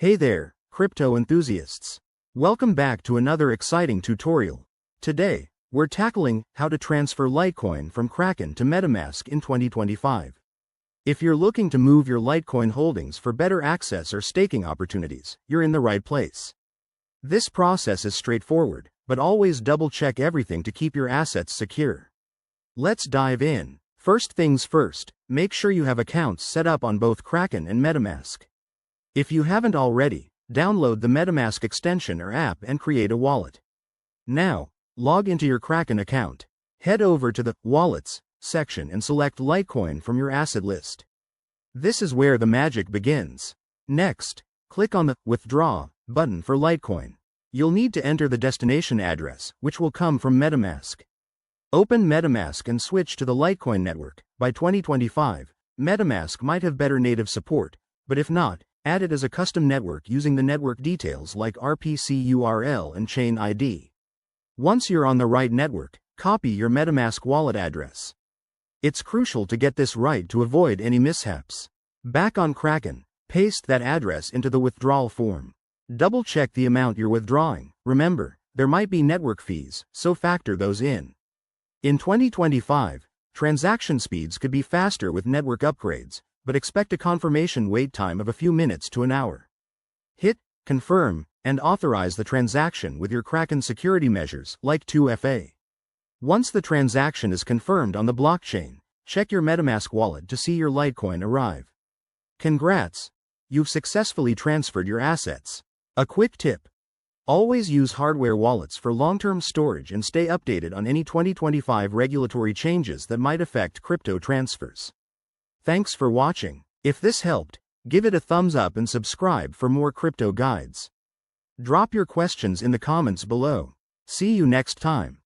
Hey there, crypto enthusiasts. Welcome back to another exciting tutorial. Today, we're tackling how to transfer Litecoin from Kraken to MetaMask in 2025. If you're looking to move your Litecoin holdings for better access or staking opportunities, you're in the right place. This process is straightforward, but always double-check everything to keep your assets secure. Let's dive in. First things first, make sure you have accounts set up on both Kraken and MetaMask. If you haven't already, download the MetaMask extension or app and create a wallet. Now, log into your Kraken account. Head over to the Wallets section and select Litecoin from your asset list. This is where the magic begins. Next, click on the Withdraw button for Litecoin. You'll need to enter the destination address, which will come from MetaMask. Open MetaMask and switch to the Litecoin network. By 2025, MetaMask might have better native support, but if not, add it as a custom network using the network details like RPC URL and chain ID. Once you're on the right network, copy your MetaMask wallet address. It's crucial to get this right to avoid any mishaps. Back on Kraken, paste that address into the withdrawal form. Double-check the amount you're withdrawing. Remember, there might be network fees, so factor those in. In 2025, transaction speeds could be faster with network upgrades, but expect a confirmation wait time of a few minutes to an hour. Hit Confirm and authorize the transaction with your Kraken security measures like 2FA. Once the transaction is confirmed on the blockchain, check your MetaMask wallet to see your Litecoin arrive. Congrats! You've successfully transferred your assets. A quick tip: always use hardware wallets for long-term storage and stay updated on any 2025 regulatory changes that might affect crypto transfers. Thanks for watching. If this helped, give it a thumbs up and subscribe for more crypto guides. Drop your questions in the comments below. See you next time.